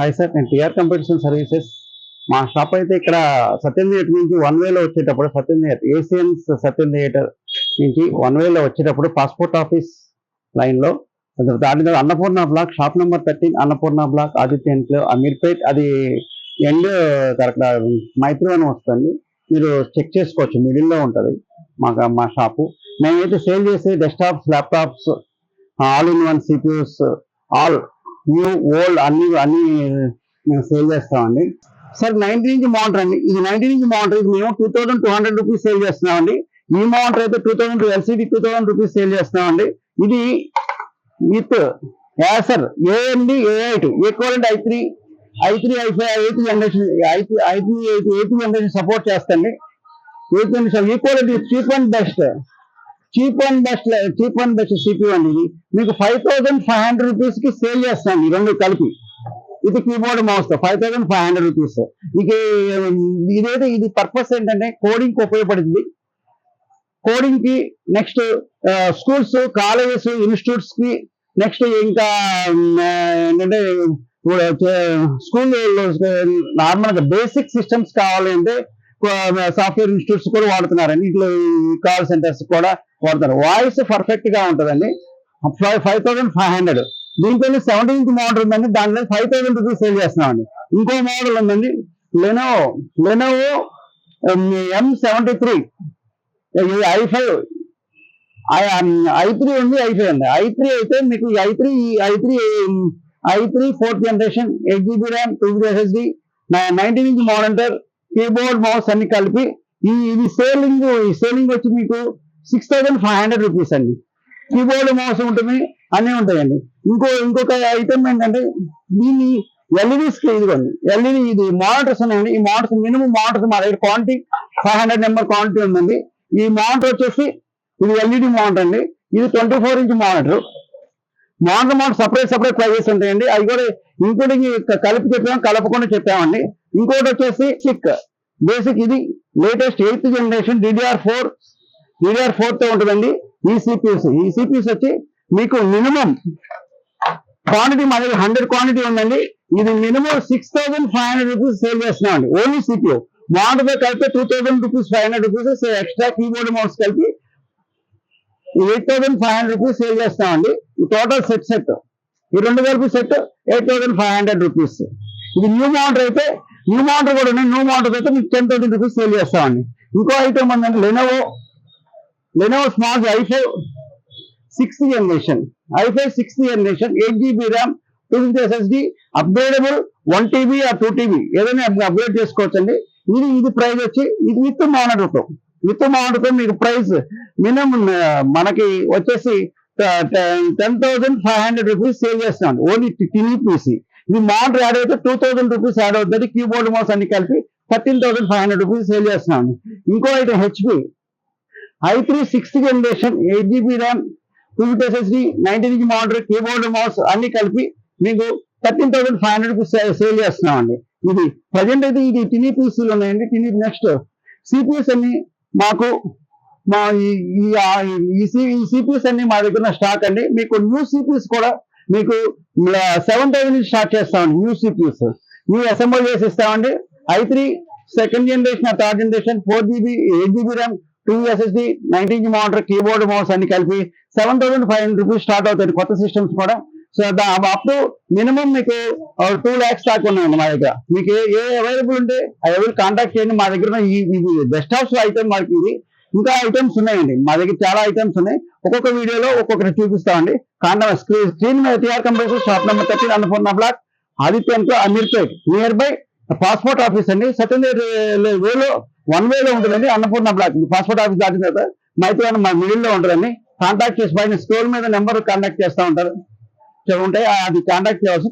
Hi sir, నేను TR computers services. మా shop అయితే ఇక్కడ సత్యం థియేటర్ నుంచి వన్ వేలో వచ్చేటప్పుడు Satyam theatre Asians Satyam theatre నుంచి వన్ వేలో వచ్చేటప్పుడు పాస్పోర్ట్ ఆఫీస్ లైన్లో దాని మీద Annapurna block shop number 13 Annapurna block Aditya enclave Ameerpet. అది ఎండ్ కరెక్ట్ మైత్రివనం వస్తుంది. మీరు చెక్ చేసుకోవచ్చు, మిడిల్లో ఉంటుంది మా షాపు. మేమైతే సేల్ చేసే desktops, laptops, all in one CPUs, all new old అన్ని మేము సేల్ చేస్తామండి. సార్ 19 ఇంచ్ మానిటర్ అండి. ఇది 19 ఇంచ్ మానిటర్. ఇది మేము 2200 రూపీస్ సేల్ చేస్తున్నామండి. ఈ మానిటర్ అయితే 2000 ఎల్సిడి 2000 రూపీస్ సేల్ చేస్తున్నామండి. ఇది with Acer AMD A8 equivalent i3 i5 8 generation i3 generation support చేస్తండి. Equivalent cheap and best CPU అండి. ఇది మీకు 5500 రూపీస్ కి సేల్ చేస్తాను. ఈ రెండు కలిపి ఇది కీబోర్డ్ మౌస్ 5500 రూపీస్. ఇది పర్పస్ ఏంటంటే కోడింగ్ కి ఉపయోగపడుతుంది. కోడింగ్ కి నెక్స్ట్ స్కూల్స్, కాలేజెస్, ఇన్స్టిట్యూట్స్ కి నెక్స్ట్ ఇంకా ఏంటంటే స్కూల్ నార్మల్గా బేసిక్ సిస్టమ్స్ కావాలంటే సాఫ్ట్వేర్ ఇన్స్టిట్యూట్స్ కూడా వాడుతున్నారండి. ఇట్లా కాల్ సెంటర్స్ కూడా వాడతారు. వాయిస్ పర్ఫెక్ట్ గా ఉంటుందండి. 5500. దీంట్లో 17 ఇంచ్ మోడల్ ఉందండి. దాంట్లో 5000 రూపీస్ సేల్ చేస్తున్నామండి. ఇంకో మోడల్ ఉందండి, లెనోవో M73 i5 i3 ఉంది, i5 ఉంది. i3 అయితే మీకు i3 4th generation 8GB RAM 2GB SSD 19 inch monitor keyboard mouse అన్ని కలిపి ఇది సేలింగ్ వచ్చి మీకు 6500 రూపీస్ అండి. కీబోర్డ్ మౌస్ ఉంటుంది, అన్నీ ఉంటాయండి. ఇంకొక ఐటమ్ ఏంటంటే దీన్ని ఎల్ఈడి స్క్రీన్, ఇదిగోండి ఎల్ఈడి ఇది మానిటర్స్ ఉన్నాయండి. ఈ మానిటర్స్ మినిమం మానిటర్స్ మా దగ్గర క్వాంటిటీ 500 నెంబర్ క్వాంటిటీ ఉందండి. ఈ మానిటర్ వచ్చేసి ఇది ఎల్ఈడి మానిటర్ అండి. ఇది 24 ఇంచ్ మానిటర్ సపరేట్ ప్రైజెస్ ఉంటాయండి. అవి కూడా ఇంక్లూడింగ్ కలిపి చెప్పాము, కలపకుండా చెప్పామండి. ఇంకోటి వచ్చేసి బేసిక్ ఇది లేటెస్ట్ 8th జనరేషన్ DDR4 తో ఉంటుందండి. ఈ సిపిఎస్ వచ్చి మీకు మినిమం క్వాంటిటీ మా దగ్గర 100 క్వాంటిటీ ఉందండి. ఇది మినిమం 6500 రూపీస్ సేల్ చేస్తున్నామండి. ఓన్లీ సిపియూ మానిటర్ కలిపి 2000 rupees 500 rupees extra keyboard mouse కలిపి 8500 రూపీస్ సేల్ చేస్తామండి. ఈ టోటల్ సెట్ ఈ రెండు కలిపి సెట్ 8500 రూపీస్. ఇది న్యూ మానిటర్ అయితే కూడా న్యూ మానిటర్ అయితే మీకు 10,000 రూపీస్ సేల్ చేస్తామండి. ఇంకో ఐటమ్ ఉందండి, Lenovo smart i5 6th generation 8GB RAM 2GB SSD upgradable 1TB or 2TB ఏదైనా అప్గ్రేడ్ చేసుకోవచ్చండి. ఇది ప్రైస్ వచ్చి ఇది విత్ మానిటర్తో మీకు ప్రైస్ మినిమం మనకి వచ్చేసి 10,500 రూపీస్ సేల్ చేస్తున్నాం ఓన్లీ టినీ పీసీ. ఇది మానిటర్ యాడ్ అయితే 2000 రూపీస్ యాడ్ అవుతుంది. కీబోర్డ్ మౌస్ అన్ని కలిపి 13,500 రూపీస్ సేల్ చేస్తున్నాం. ఇంకో item HP i3 6th generation 8GB RAM 2GB SSD 19 inch monitor keyboard mouse అన్ని కలిపి మీకు 13,500 రూపీస్ సేల్ చేస్తున్నామండి. ఇది ప్రజెంట్ అయితే ఇది టినీ పీసీలు ఉన్నాయండి. నెక్స్ట్ సిపిఎస్ అన్ని మాకు ఈ సిపిఎస్ అన్ని మా దగ్గర స్టాక్ అండి. మీకు న్యూ సిపిఎస్ కూడా మీకు 7,000 నుంచి స్టార్ట్ చేస్తామండి. న్యూ సిపిఎస్ అసెంబుల్ చేసి ఇస్తామండి. i3 2nd generation 3rd generation 4GB 8GB RAM 2GB SSD 19 inch monitor keyboard mouse అన్ని కలిపి 7,500 రూపీస్ స్టార్ట్ అవుతాయి కొత్త సిస్టమ్స్ కూడా. సో అప్ టు మినిమం మీకు 2 lakhs దాకా ఉన్నాయండి మా దగ్గర. మీకు ఏ అవైలబుల్ ఉంటే అవైలబుల్ కాంటాక్ట్ చేయండి. మా దగ్గర ఈ డెస్క్టాప్స్ ఐటమ్ మనకి ఇది ఇంకా ఐటమ్స్ ఉన్నాయండి. మా దగ్గర చాలా ఐటమ్స్ ఉన్నాయి. ఒక్కొక్క వీడియోలో ఒక్కొక్కటి చూపిస్తామండి. స్క్రీన్ మీద TR computers shop number 13 Annapurna block Aditya enclave Ameerpet near by passport office అండి. సత్యం వేలో 1 వేలో ఉంటుందండి. అన్నపూర్ణ బ్లాక్ పాస్పోర్ట్ ఆఫీస్ దాటిన తర్వాత మైత్రివనం మా మిడిల్లో ఉంటుందండి. కాంటాక్ట్ చేసి పైన స్క్రోల్ మీద నెంబర్ కాంటాక్ట్ చేస్తూ ఉంటాయి. అది కాంటాక్ట్ చేయవలసి